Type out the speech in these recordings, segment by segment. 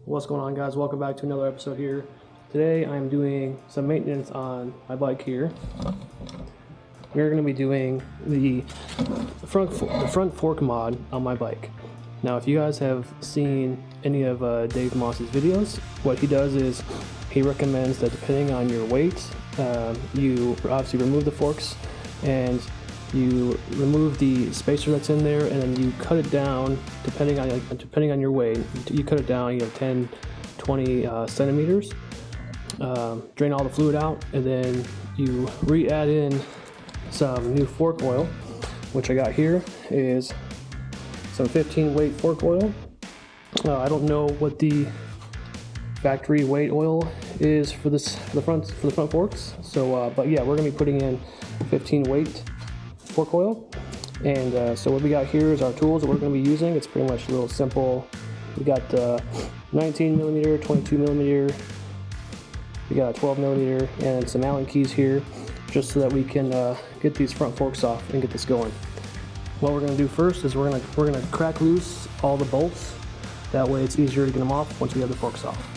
What's going on, guys? Welcome back to another episode here. Today I'm doing some maintenance on my bike here. We're going to be doing the front fork mod on my bike. Now, if you guys have seen any of Dave Moss's videos, what he does is he recommends that depending on your weight, you obviously remove the forks and you remove the spacer that's in there, and then you cut it down depending on your weight. You cut it down, 10, 20 centimeters. Drain all the fluid out, and then you re-add in some new fork oil, which I got here is some 15 weight fork oil. I don't know what the factory weight oil is for the front forks. So, but yeah, we're gonna be putting in 15 weight fork oil. And so what we got here is our tools that we're going to be using. It's pretty much a little simple. We got 19 millimeter, 22 millimeter, we got a 12 millimeter, and some Allen keys here, just so that we can get these front forks off and get this going. What we're going to do first is we're going to crack loose all the bolts. That way it's easier to get them off once we have the forks off.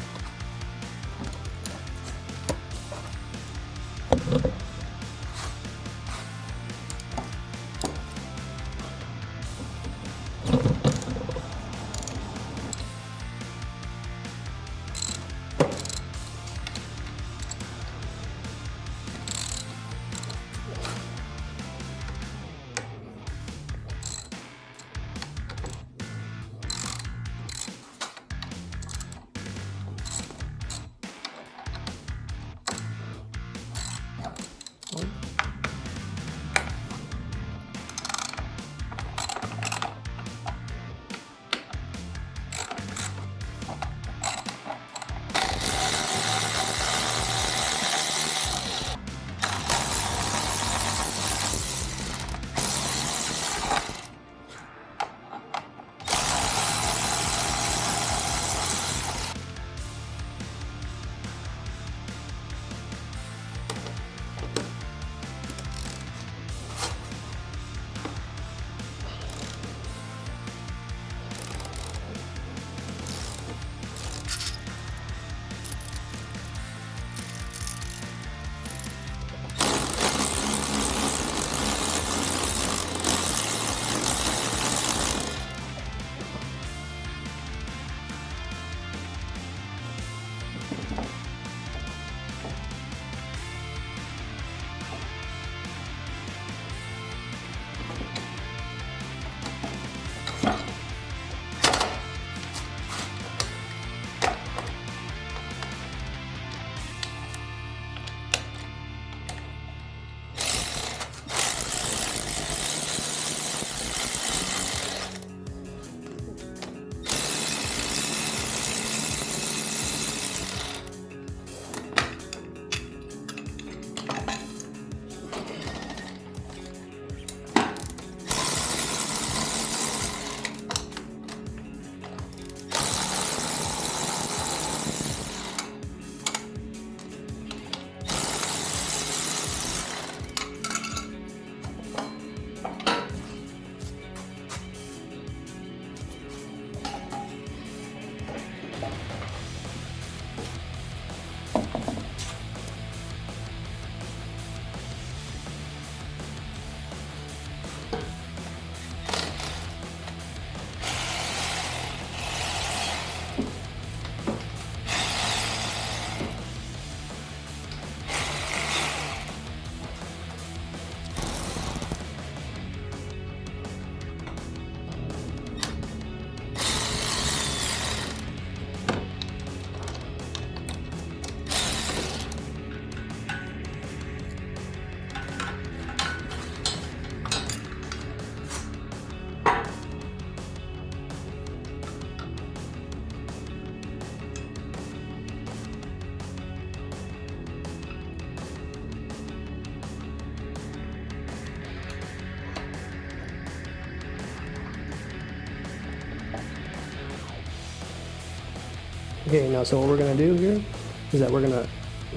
Okay, now so what we're going to do here is that we're going to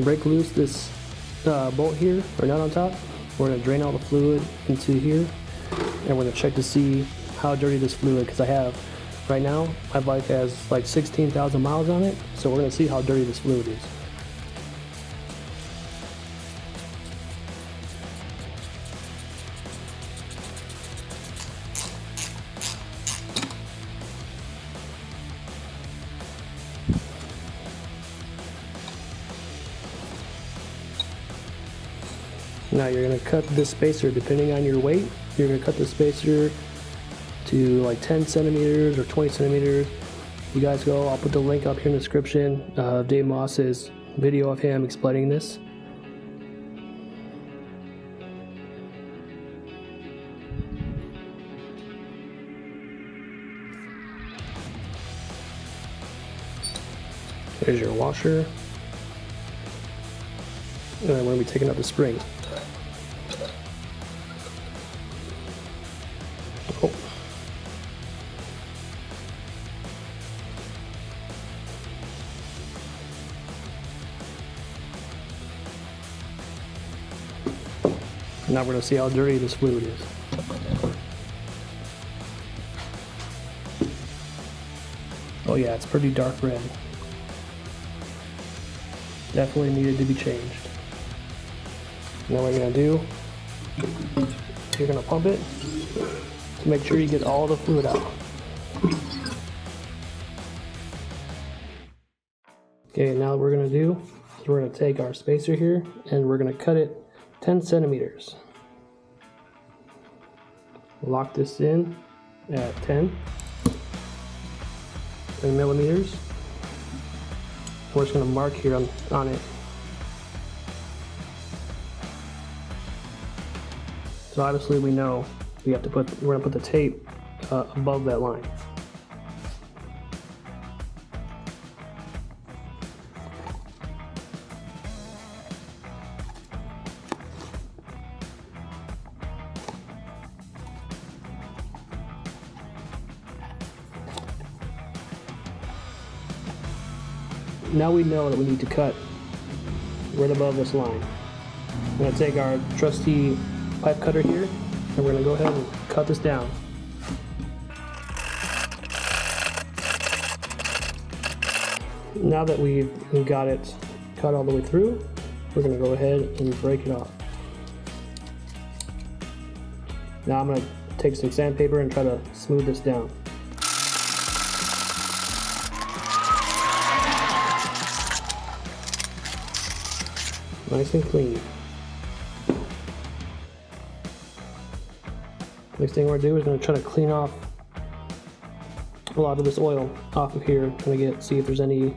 break loose this bolt here, or nut on top. We're going to drain all the fluid into here, and we're going to check to see how dirty this fluid, because I have Right now, my bike has like 16,000 miles on it, so we're gonna see how dirty this fluid is. Now you're going to cut this spacer, depending on your weight, you're going to cut the spacer to like 10 centimeters or 20 centimeters. You guys go, I'll put the link up here in the description of Dave Moss's video of him explaining this. There's your washer. And then we're going to be taking out the spring. Oh. Now we're going to see how dirty this fluid is. Oh yeah, it's pretty dark red. Definitely needed to be changed. Now what you're going to do, you're going to pump it to make sure you get all the fluid out. Okay, now what we're going to do is we're going to take our spacer here and we're going to cut it 10 centimeters. Lock this in at 10 millimeters. We're just going to mark here on it. So obviously we know we're going to put the tape above that line. Now we know that we need to cut right above this line. I'm going to take our trusty pipe cutter here and we're going to go ahead and cut this down. Now that we've got it cut all the way through, we're going to go ahead and break it off. Now I'm going to take some sandpaper and try to smooth this down. Nice and clean. Next thing we're going to do is going to try to clean off a lot of this oil off of here. Trying to see if there's any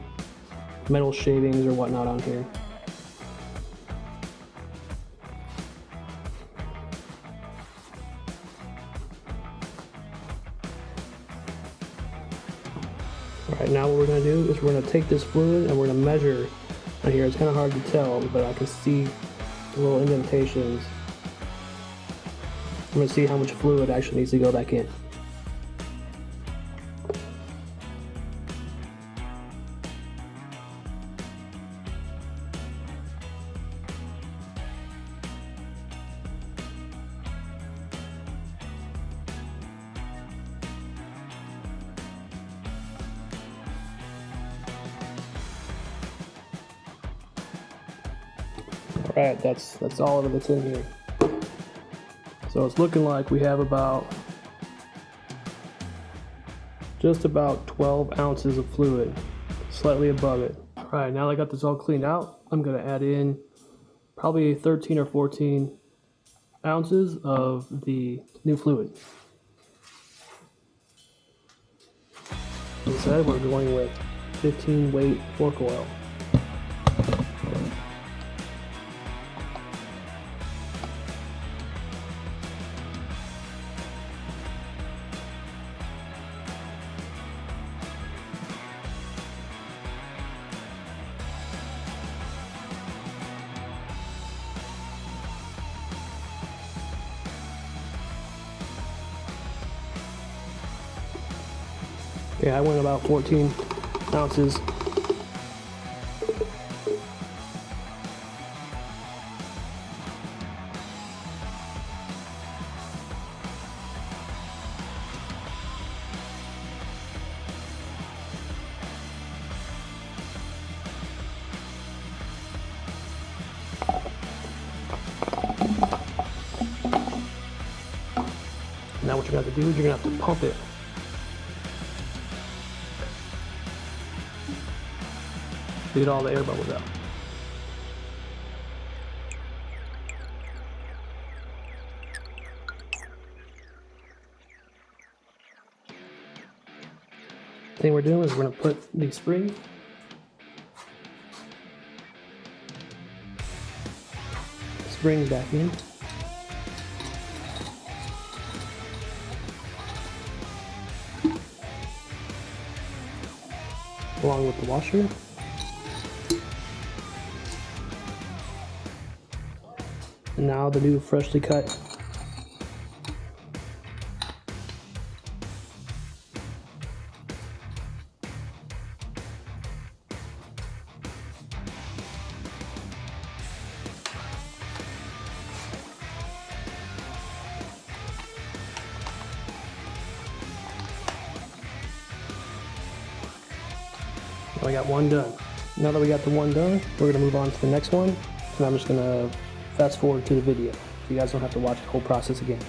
metal shavings or whatnot on here. Alright, now what we're going to do is we're going to take this fluid and we're going to measure on here. It's kind of hard to tell, but I can see the little indentations. I'm going to see how much fluid actually needs to go back in. Alright, that's all of it's in here. So it's looking like we have just about 12 ounces of fluid, slightly above it. Alright, now that I got this all cleaned out, I'm going to add in probably 13 or 14 ounces of the new fluid. Instead, we're going with 15 weight fork oil. Okay, I went about 14 ounces. what you're gonna have to do is you're gonna have to pump it. To get all the air bubbles out. The thing we're doing is we're going to put the springs back in. Along with the washer. And now the new freshly cut I got one done. Now that we got the one done, we're gonna move on to the next one, and I'm just gonna fast forward to the video so you guys don't have to watch the whole process again.